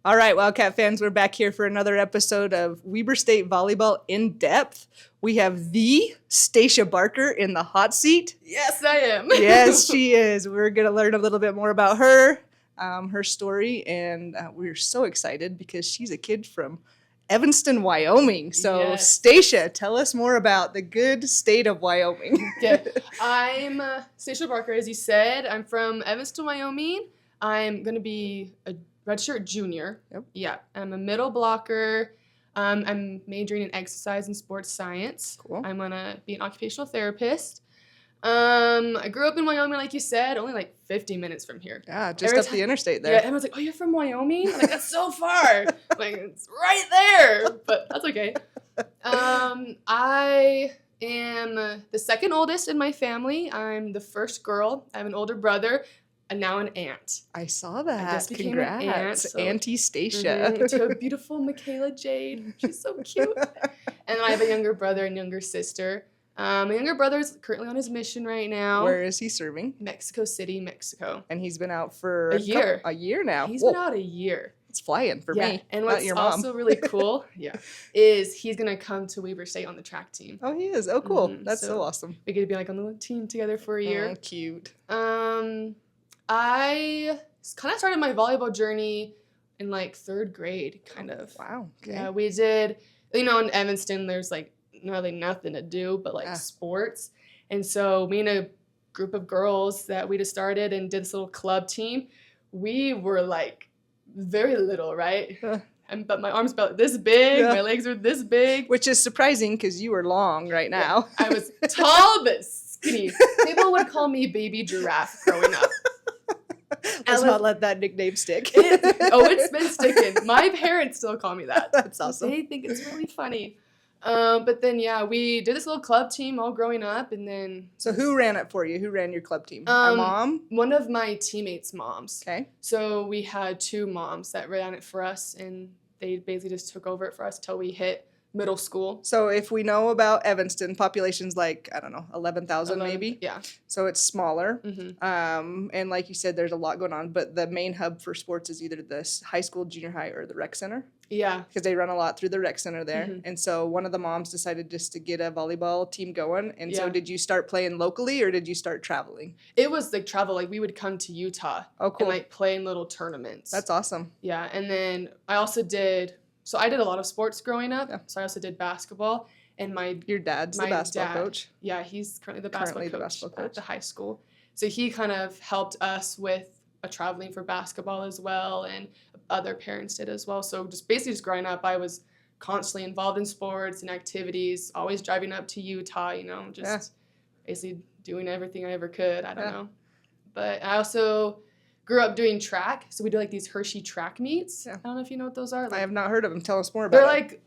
All right, Wildcat fans, we're back here for another episode of Weber State Volleyball In Depth. We have the Stacia Barker in the hot seat. Yes, I am. Yes, she is. We're going to learn a little bit more about her, her story, and we're so excited because she's a kid from Evanston, Wyoming. So, Yes. Stacia, tell us more about the good state of Wyoming. Yeah, I'm Stacia Barker, as you said. I'm from Evanston, Wyoming. I'm going to be a redshirt junior. Yep. Yeah, I'm a middle blocker. I'm majoring in exercise and sports science. Cool. I'm going to be an occupational therapist. I grew up in Wyoming, like you said, only like 50 minutes from here. Yeah, just Every up the time- interstate there. Yeah, everyone's like, oh, you're from Wyoming? I'm like, that's so far. Like, it's right there. But that's okay. I am the second oldest in my family. I'm the first girl. I have an older brother and now an aunt. I saw that. just became an aunt, Congrats, so- Auntie Stacia. To a beautiful Michaela Jade. She's so cute. And I have a younger brother and younger sister. My younger brother is currently on his mission right now. Where is he serving? Mexico City, Mexico. And he's been out for A year. A year now. He's Whoa, been out a year. it's flying for me. And not what's your mom. also really cool, is he's gonna come to Weber State on the track team. Oh, he is. Oh, cool. Mhm, That's so so- awesome. We get to be like on the team together for a year. Oh, cute. I kind of started my volleyball journey in like third grade, kind of. Wow. Okay. Yeah, we did. In Evanston, there's like really nothing to do but like Yeah. sports, and so me and a group of girls that we just started and did this little club team. We were like very little, right? Yeah. But my arms about this big, Yeah. my legs were this big. Which is surprising because you are long right now. I was tall but skinny. People would call me baby giraffe growing up. Let's not let that nickname stick. It's been sticking. My parents still call me that. That's awesome. They think it's really funny. But then, we did this little club team all growing up, and then... So who ran it for you? Who ran your club team? A mom? One of my teammates' moms. Okay. So we had two moms that ran it for us, and they basically just took over it for us until we hit middle school. So if we know about Evanston, population's like, I don't know, 11,000 maybe? Yeah. So it's smaller. Mm-hmm. And like you said, there's a lot going on, but the main hub for sports is either the high school, junior high, or the rec center. Yeah. Because they run a lot through the rec center there. Mhm. And so one of the moms decided just to get a volleyball team going. And so Yeah. did you start playing locally or did you start traveling? It was like travel. Like, we would come to Utah Oh, cool. and like play in little tournaments. That's awesome. Yeah, and then I also did. So I did a lot of sports growing up. Yeah. So I also did basketball, and Your dad's the My basketball dad. coach. yeah, he's currently the basketball Currently the coach basketball at coach. the high school. So he kind of helped us with traveling for basketball as well, and other parents did as well. So just basically just growing up, I was constantly involved in sports and activities, always driving up to Utah, just basically doing everything I ever could. I don't Yeah. know. But I also grew up doing track. So we do like these Hershey track meets. Yeah. I don't know if you know what those are. I Like, have not heard of them. Tell us more about they're it. like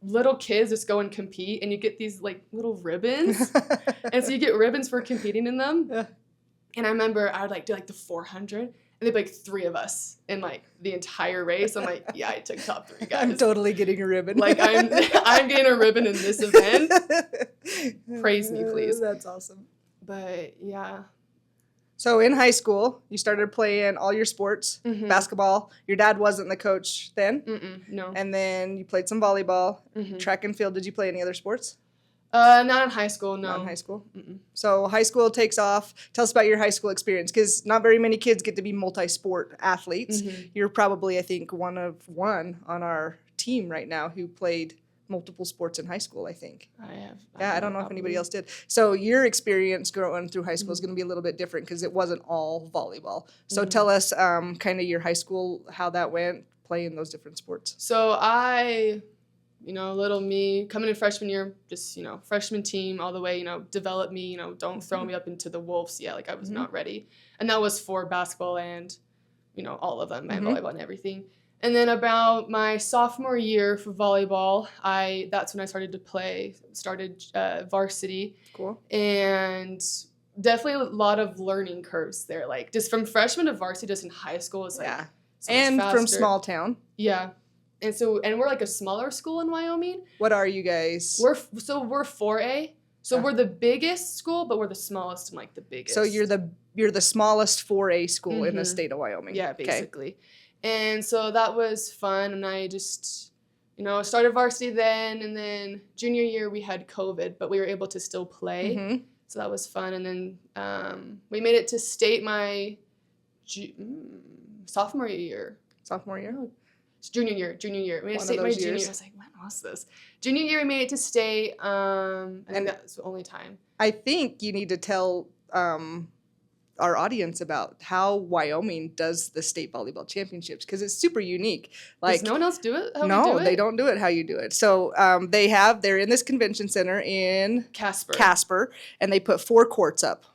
little kids just go and compete, and you get these like little ribbons. And so you get ribbons for competing in them. Yeah. And I remember I would like do like the 400, and there'd be like three of us in like the entire race. I'm like, yeah, I took top three, guys. I'm totally getting a ribbon. Like, I'm getting a ribbon in this event. Praise me, please. That's awesome. But yeah. So in high school, you started playing all your sports, Mhm. basketball. Your dad wasn't the coach then. No. And then you played some volleyball, Mhm. track and field. Did you play any other sports? Not in high school, no. Not in high school. Mm-mm. So high school takes off. Tell us about your high school experience, because not very many kids get to be multi-sport athletes. Mhm. You're probably, I think, one of one on our team right now who played multiple sports in high school, I think. I have. Yeah, I don't know if anybody probably. else did. So your experience growing through high school is Mhm. going to be a little bit different because it wasn't all volleyball. So Mhm. tell us kind of your high school, how that went, playing those different sports. So little me coming in freshman year, just, freshman team all the way, develop me, don't throw me up into the wolves yet. Like, I was Mhm. not ready. And that was for basketball and, all of them, and Mhm. volleyball and everything. And then about my sophomore year for volleyball, that's when I started to play, varsity, Cool. and definitely a lot of learning curves there. Like, just from freshman to varsity, just in high school, it's like Yeah. so much And from faster. small town. Yeah. And we're like a smaller school in Wyoming. What are you guys? We're 4A, So we're the biggest school, but we're the smallest and like the biggest. So you're the smallest 4A school in the state of Wyoming. Yeah, basically. And so that was fun, and I just, started varsity then, and then junior year we had COVID, but we were able to still play. So that was fun, and then we made it to state my sophomore year. Sophomore year? It's junior year. We made it to state my junior year. I was like, when was this? Junior year we made it to state, I think that was the only time. I think you need to tell our audience about how Wyoming does the state volleyball championships, because it's super unique. Does no one else do it? No, they don't do it how you do it. So they're in this convention center in Casper, and they put 4 courts up.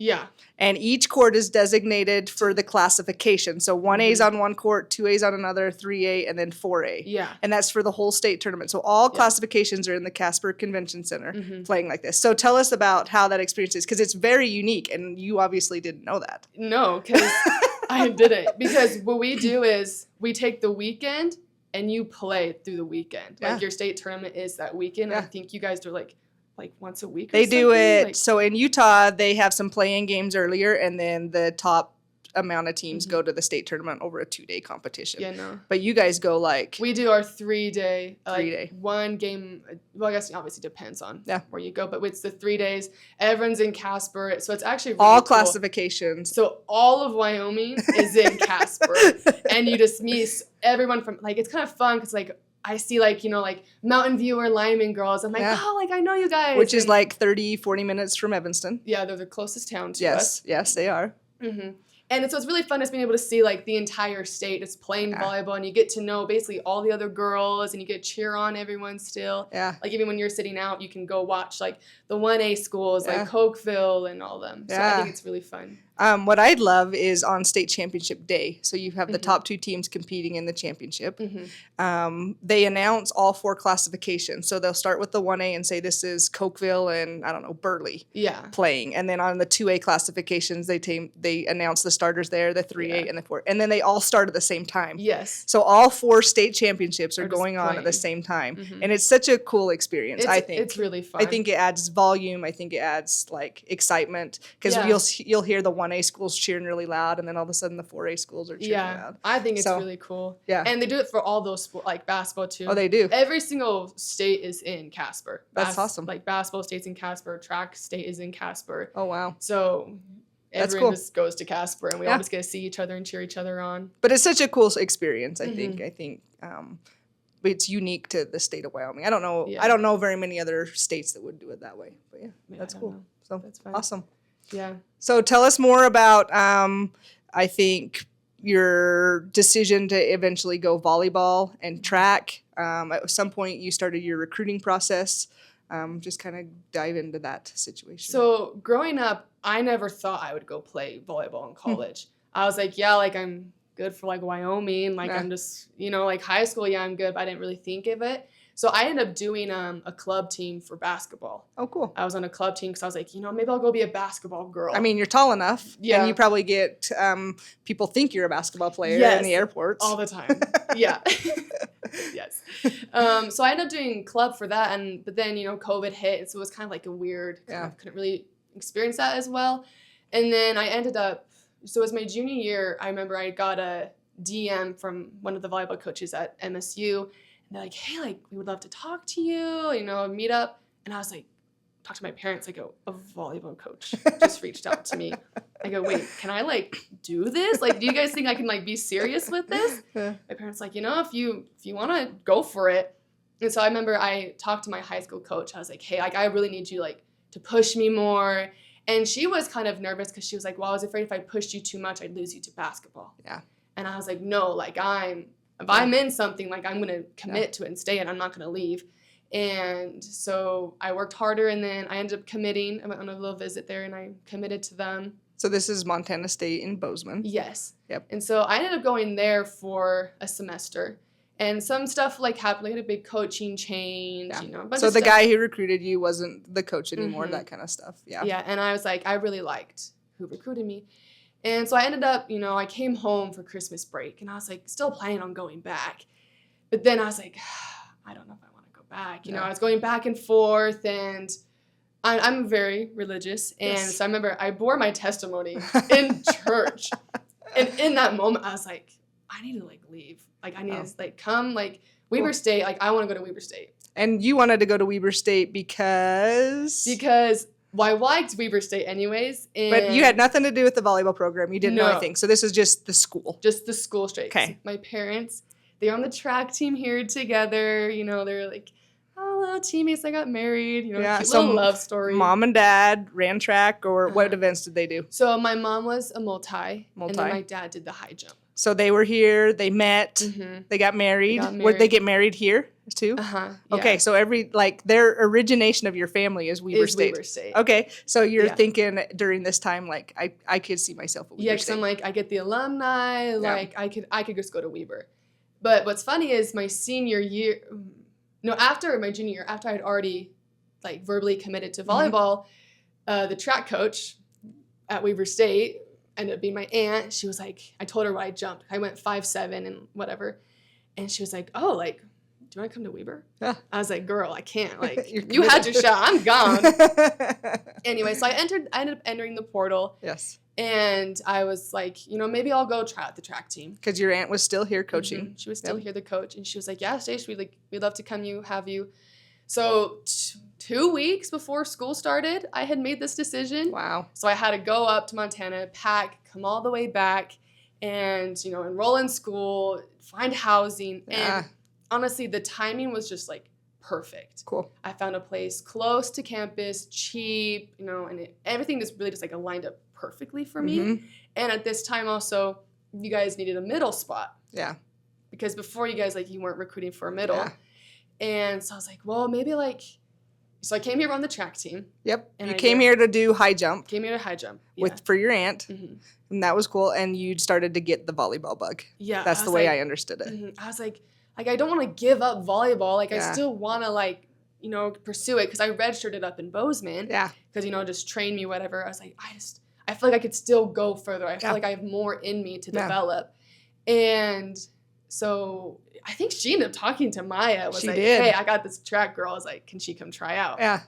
Yeah. And each court is designated for the classification. So 1A's on one court, 2A's on another, 3A, and then 4A. Yeah. And that's for the whole state tournament. So all classifications are in the Casper Convention Center playing like this. So tell us about how that experience is, because it's very unique, and you obviously didn't know that. No, because I didn't. Because what we do is we take the weekend and you play through the weekend. Like your state tournament is that weekend. I think you guys do like once a week. They do it. So in Utah, they have some play-in games earlier, and then the top amount of teams go to the state tournament over a 2-day competition. Yeah, no. But you guys go we do our 3-day. 3-day. One game. Well, I guess it obviously depends on where you go, but it's the 3 days. Everyone's in Casper, so it's actually really all cool. classifications. So all of Wyoming is in Casper, and you just meet everyone from it's kind of fun because I see Mountain View or Lyman girls. I'm like, I know you guys. Which is 30, 40 minutes from Evanston. Yeah, they're the closest town to us. Yes, they are. And so it's really fun just being able to see the entire state just playing volleyball, and you get to know basically all the other girls, and you get to cheer on everyone still. Yeah. Even when you're sitting out, you can go watch the 1A schools like Cokeville and all them. So I think it's really fun. What I'd love is on state championship day. So you have the top 2 teams competing in the championship. They announce all 4 classifications. So they'll start with the 1A and say this is Cokeville and Burley playing. And then on the 2A classifications, they announce the starters there, the 3A and the 4. And then they all start at the same time. Yes. So all 4 state championships are going on at the same time. And it's such a cool experience, I think. It's really fun. I think it adds volume. I think it adds excitement, because you'll hear the 1A schools cheering really loud, and then all of a sudden the 4A schools are cheering loud. I think it's really cool. Yeah. And they do it for all those sports, like basketball too. Oh, they do. Every single state is in Casper. That's awesome. Basketball state's in Casper, track state is in Casper. Oh, wow. So everyone just goes to Casper, and we all just get to see each other and cheer each other on. But it's such a cool experience, I think. I think it's unique to the state of Wyoming. I don't know. I don't know very many other states that would do it that way. But that's cool. Know. So that's fun. Awesome. Yeah. So tell us more about, I think, your decision to eventually go volleyball and track. At some point, you started your recruiting process. Just kind of dive into that situation. So growing up, I never thought I would go play volleyball in college. I was like, I'm good for Wyoming. I'm just, high school, I'm good, but I didn't really think of it. So I ended up doing a club team for basketball. Oh, cool. I was on a club team because I was like, maybe I'll go be a basketball girl. I mean, you're tall enough. Yeah. And you probably get people think you're a basketball player in the airports. All the time. Yeah. Yes. So I ended up doing club for that. But then, COVID hit. And so it was kind of a weird, couldn't really experience that as well. And then I ended up, so it was my junior year. I remember I got a DM from one of the volleyball coaches at MSU. And they're like, hey, we would love to talk to you, meet up. And I was like, talk to my parents. I go, a volleyball coach just reached out to me. I go, wait, can I do this? Do you guys think I can be serious with this? My parents if you want to go for it. And so I remember I talked to my high school coach. I was like, hey, I really need you to push me more. And she was kind of nervous because she was like, well, I was afraid if I pushed you too much, I'd lose you to basketball. Yeah. And I was like, no, if I'm in something, I'm going to commit to it and stay, and I'm not going to leave. And so I worked harder, and then I ended up committing. I went on a little visit there, and I committed to them. So this is Montana State in Bozeman. Yes. Yep. And so I ended up going there for a semester. And some stuff happened, I had a big coaching change, So the guy who recruited you wasn't the coach anymore, that kind of stuff. Yeah. Yeah, and I was I really liked who recruited me. And so I ended up, I came home for Christmas break, and I was still planning on going back. But then I was I don't know if I want to go back. I was going back and forth, and I'm very religious, and Yes. so I remember I bore my testimony in church, and in that moment I was like, I need to like leave, like I need to like come like Weber State, like I want to go to Weber State. And you wanted to go to Weber State because Well, I liked Weber State anyways, but you had nothing to do with the volleyball program. You didn't know No. anything. So this is just the school. just the school straight. 'Cause Okay. my parents, they're on the track team here together. You know, they're like, oh, little teammates. I got married. You know, Yeah, cute so little love story. Mom and dad ran track, or what events did they do? So my mom was a and then my dad did the high jump. So they were here, they met, Mm-hmm. they got married. got Would they married. get married here too? Yeah. Okay, so their origination of your family is Weber State. Weber State. Okay, so you're Yeah. thinking during this time, like, I could see myself at Weber Yeah, because State. I'm like, I get the alumni, like I could just go to Weber. But what's funny is my senior year, no, after my junior year, after I had already like verbally committed to volleyball, the track coach at Weber State ended up being my aunt. She was like, I told her what I jumped. I went 5'7" and whatever. And she was like, oh, like, do you want to come to Weber? Yeah. I was like, girl, I can't. Like, You're you had your committed. shot. I'm gone. Anyway, so I ended up entering the portal. Yes, And I was like, you know, maybe I'll go try out the track team. because your aunt was still here coaching. Mhm. She was still here, the coach, and she was like, "Yeah, Stacia, we'd love to have you." So 2 weeks before school started, I had made this decision. Wow. So I had to go up to Montana, pack, come all the way back, and you know, enroll in school, find housing, Yeah. and honestly, the timing was just like perfect. Cool. I found a place close to campus, cheap, you know, and everything just really just like aligned up perfectly for me. Mhm. And at this time also, you guys needed a middle spot Yeah. because before you guys, like, you weren't recruiting for a middle. Yeah. And so I was like, well, maybe like, so I came here on the track team, Yep. And you I came did. here to do high jump came here to high jump. for your aunt, Mhm. and that was cool. And you started to get the volleyball bug. Yeah. That's the way I understood it. I was like, I don't want to give up volleyball. Like, Yeah. I still want to, like, you know, pursue it because I redshirted up in Bozeman. Yeah. Because, you know, just train me, whatever. I was like, I feel like I could still go further. I feel Yeah. like I have more in me to Yeah. develop. And so I think she ended up talking to Maya. Was She like, did. hey, I got this track girl. I was like, can she come try out? Yeah.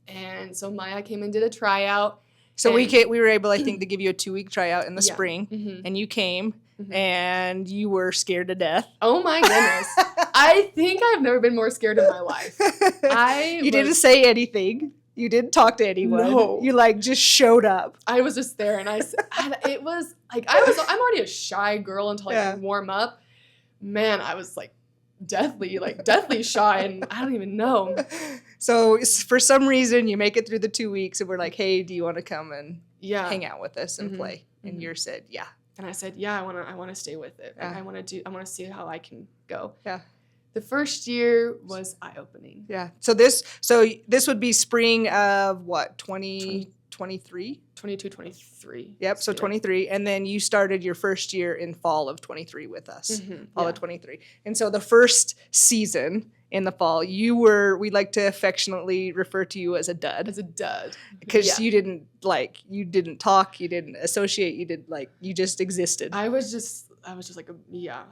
And so Maya came and did a tryout. So And- we were able, I think, to give you a 2-week tryout in the Yeah. spring, Mhm. and you came, Mhm. and you were scared to death. Oh my goodness. I think I've never been more scared in my life. You didn't say anything. You didn't talk to anyone. No. You like just showed up. I was just there, and it was like I'm already a shy girl until I Yeah. can warm up. Man, I was like deathly shy, and I don't even know. So for some reason, you make it through the 2 weeks, and we're like, "Hey, do you want to come and Yeah, hang out with us and Mhm. play?" And Mhm. you said, "Yeah." and I said, yeah, I want to stay with it. Like, Yeah. I want to see how I can go. Yeah. The first year was eye opening. Yeah. So this would be spring of what, 2023? 22, 23. Yep. So Yeah. 23, and then you started your first year in fall of 23 with us. Mhm, Fall yeah. of 23. And so the first season in the fall, we like to affectionately refer to you as a dud As a dud. because Yeah. you didn't talk, you didn't associate, you just existed. I was just like,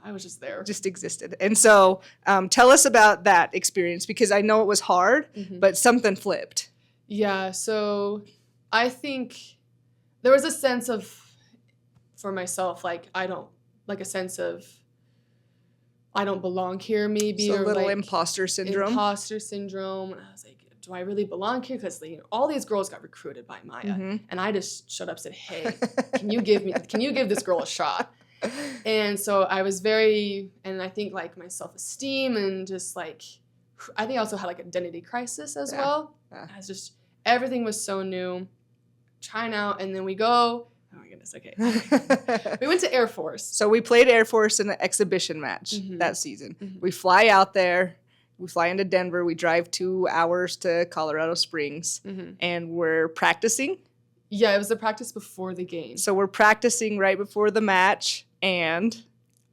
I was just there. Just existed. And so tell us about that experience, because I know it was hard, Mhm. but something flipped. Yeah, so I think there was a sense of, for myself, like I don't belong here, maybe, So a or little like imposter syndrome. imposter syndrome. And I was like, do I really belong here? Because all these girls got recruited by Maya, Mhm. and I just showed up and said, hey, can you give this girl a shot? And so I was and I think like my self-esteem and just like, I think I also had like identity crisis as Yeah. well. Yeah. I was just, everything was so new, trying out, and then we go, oh my goodness, okay. We went to Air Force. So we played Air Force in an exhibition match Mhm. that season. Mhm. We fly out there. We fly into Denver. We drive 2 hours to Colorado Springs, Mhm. and we're practicing. Yeah, it was the practice before the game. So we're practicing right before the match, and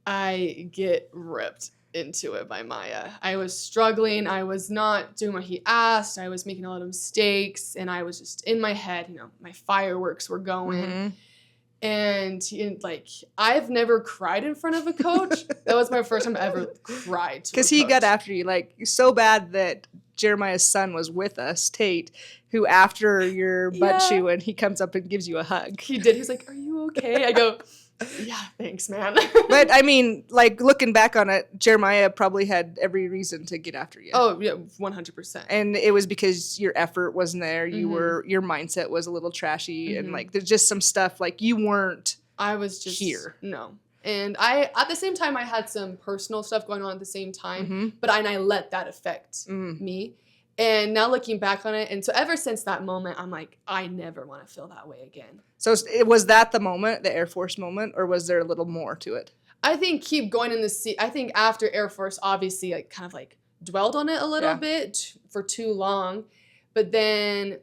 I get ripped into it by Maya. I was struggling. I was not doing what he asked. I was making a lot of mistakes, and I was just in my head, my fireworks were going. Mhm. And I've never cried in front of a coach. That was my first time I ever cried to a Because he coach. got after you, like, so bad that Jeremiah's son was with us, Tate, who after your butt chewing, he comes up and gives you a hug. He did. He was like, "Are you okay?" I go, "Yeah, thanks, man." But I mean, like looking back on it, Jeremiah probably had every reason to get after you. Oh yeah, 100%. And it was because your effort wasn't there. Your mindset was a little trashy, and like there's just some stuff like you weren't. I was just here. No. And at the same time, I had some personal stuff going on at the same time, but I let that affect me. And now looking back on it, and so ever since that moment, I'm like, I never want to feel that way again. So was that the moment, the Air Force moment, or was there a little more to it? I think keep going in the I think after Air Force, obviously, like kind of like dwelled on it a little bit for too long, but then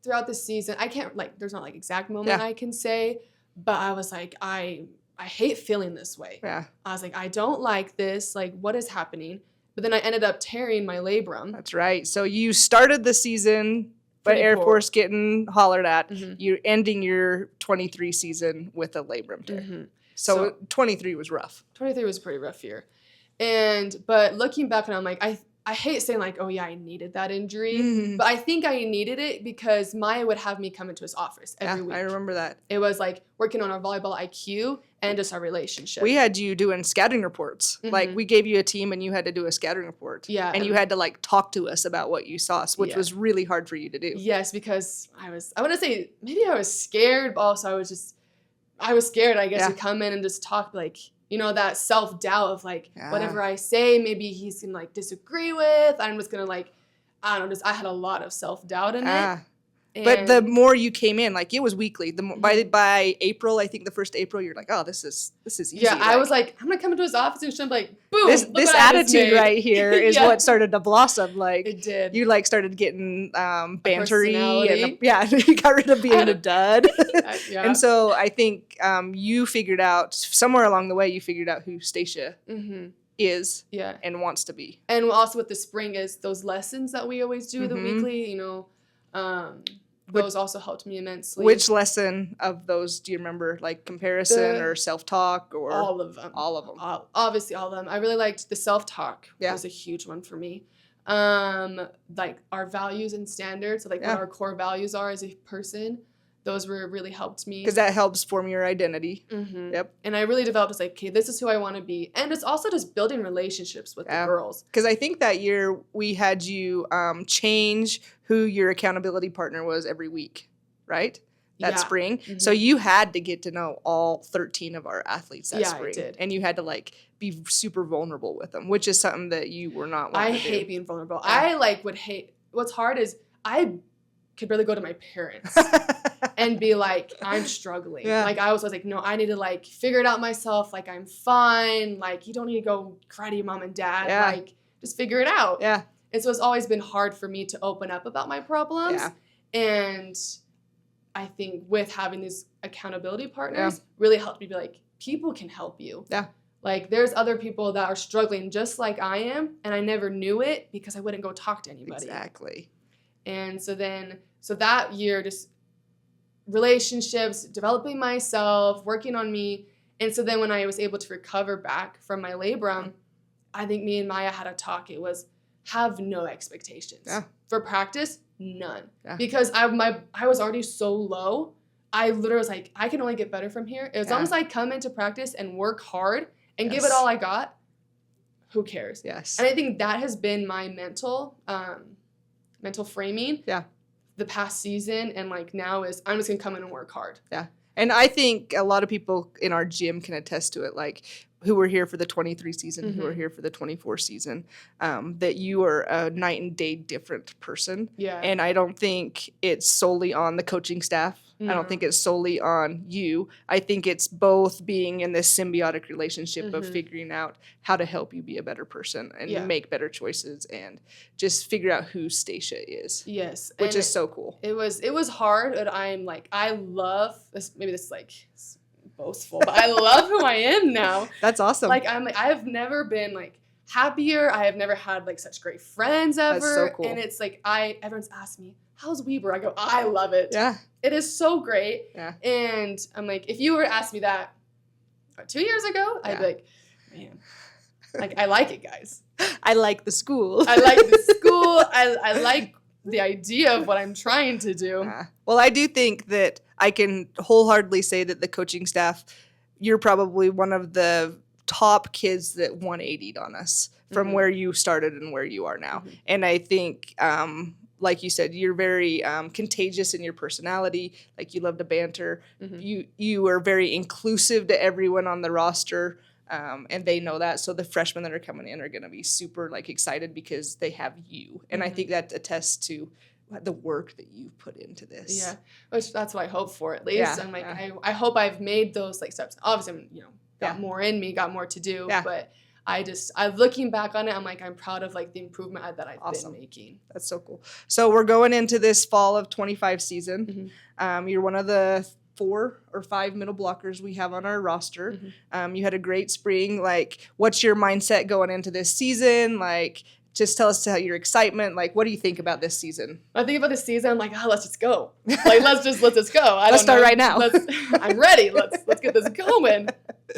throughout the season, I can't like, there's not like exact moment I can say, but I was like, I hate feeling this way. Yeah. I was like, I don't like this. Like, what is happening? But then I ended up tearing my labrum. That's right. So you started the season by Air Force getting hollered at. You're ending your 23 season with a labrum tear. So 23 was rough. 23 was a pretty rough year. But looking back, and I'm like, I hate saying like, oh yeah, I needed that injury, but I think I needed it because Maya would have me come into his office every week. I remember that. It was like working on our volleyball IQ and just our relationship. We had you doing scouting reports. Like we gave you a team and you had to do a scouting report. Yeah. And you had to like talk to us about what you saw, which was really hard for you to do. Yes, because I want to say maybe I was scared, but also I was scared, I guess, to come in and just talk like, you know, that self-doubt of like, whatever I say, maybe he's going to like disagree with. I'm just going to like, I don't know, I had a lot of self-doubt in it. But the more you came in, like it was weekly. The more, by April, I think the first April, you're like, oh, this is easy. Yeah, I was like, I'm gonna come into his office and she'll be like, boom. This attitude right here is what started to blossom. Like it did. You like started getting bantery and you got rid of being a dud. And so I think you figured out somewhere along the way, you figured out who Stacia is and wants to be. And also with the spring is those lessons that we always do the weekly, you know. Those also helped me immensely. Which lesson of those do you remember? Like comparison or self-talk or? All of them. All of them. Obviously all of them. I really liked the self-talk. Yeah. Was a huge one for me. Like our values and standards, so like what our core values are as a person. Those really helped me. Because that helps form your identity. Yep. And I really developed as like, okay, this is who I want to be. And it's also just building relationships with the girls. Because I think that year we had you change who your accountability partner was every week, right? That spring. So you had to get to know all 13 of our athletes that spring. I did. And you had to like be super vulnerable with them, which is something that you were not wanting to do. I hate being vulnerable. I would hate, what's hard is I could barely go to my parents and be like, I'm struggling. Like I was like, no, I need to like figure it out myself. Like I'm fine. Like you don't need to go cry to your mom and dad. Like just figure it out. Yeah. And so it's always been hard for me to open up about my problems. Yeah. And I think with having these accountability partners really helped me be like, people can help you. Yeah. Like there's other people that are struggling just like I am. And I never knew it because I wouldn't go talk to anybody. Exactly. And so that year, just relationships, developing myself, working on me. And so then when I was able to recover back from my labrum, I think me and Maya had a talk. It was have no expectations. Yeah. For practice, none. Yeah. Because I was already so low. I literally was like, I can only get better from here. As long as I come into practice and work hard and give it all I got, who cares? Yes. And I think that has been my mental framing the past season, and like now is I'm just gonna come in and work hard. Yeah. And I think a lot of people in our gym can attest to it, like who were here for the 23 season, who were here for the 24 season, that you are a night and day different person. Yeah. And I don't think it's solely on the coaching staff. I don't think it's solely on you. I think it's both being in this symbiotic relationship of figuring out how to help you be a better person and make better choices and just figure out who Stacia is. Yes. Which is so cool. It was hard, but I'm like, I love this. Maybe this is like boastful, but I love who I am now. That's awesome. Like I have never been like happier. I have never had like such great friends ever. That's so cool. And it's like everyone's asked me, how's Weber? I go, I love it. Yeah. It is so great. Yeah. And I'm like, if you were to ask me that 2 years ago, I'd be like, man, Like, I like it, guys. I like the school. I like the school. I like the idea of what I'm trying to do. Well, I do think that I can wholeheartedly say that the coaching staff, you're probably one of the top kids that 180'd on us from where you started and where you are now. And I think, like you said, you're very contagious in your personality. Like, you love to banter. You are very inclusive to everyone on the roster. And they know that. So the freshmen that are coming in are going to be super like excited because they have you. And I think that attests to the work that you've put into this. Yeah, which that's what I hope for, at least. I'm like, I hope I've made those like steps. Obviously, I'm, got more in me, got more to do. But I'm looking back on it, I'm like, I'm proud of like the improvement that I've been making. That's so cool. So we're going into this fall of 25 season. You're one of the 4 or 5 middle blockers we have on our roster. You had a great spring. Like, what's your mindset going into this season? Like, just tell us your excitement. Like, what do you think about this season? When I think about this season, I'm like, let's just go. Like, let's just go. Let's start right now. I'm ready. Let's get this going.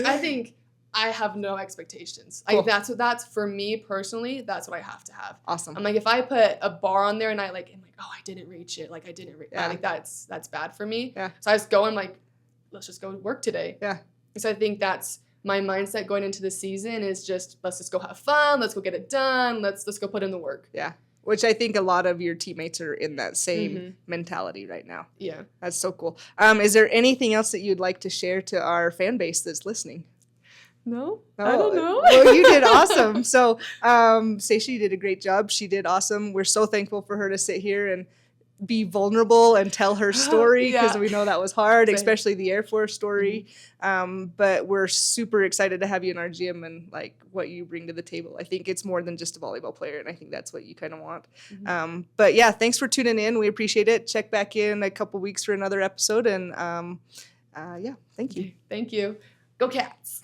I think I have no expectations. Cool. Like, that's for me personally, that's what I have to have. Awesome. I'm like, if I put a bar on there and I'm like, oh, I didn't reach it. Like, I didn't reach I think that's bad for me. Yeah. So I just go and like, let's just go work today. Yeah. So I think that's my mindset going into the season is just, let's just go have fun. Let's go get it done. Let's go put in the work. Yeah. Which I think a lot of your teammates are in that same mentality right now. Yeah. That's so cool. Is there anything else that you'd like to share to our fan base that's listening? No, I don't know. Well, you did awesome. So, Stacia, you did a great job. She did awesome. We're so thankful for her to sit here and be vulnerable and tell her story because we know that was hard, especially the Air Force story. But we're super excited to have you in our gym and like what you bring to the table. I think it's more than just a volleyball player, and I think that's what you kind of want. But yeah, thanks for tuning in. We appreciate it. Check back in a couple weeks for another episode, and yeah, thank you. Thank you. Go Cats.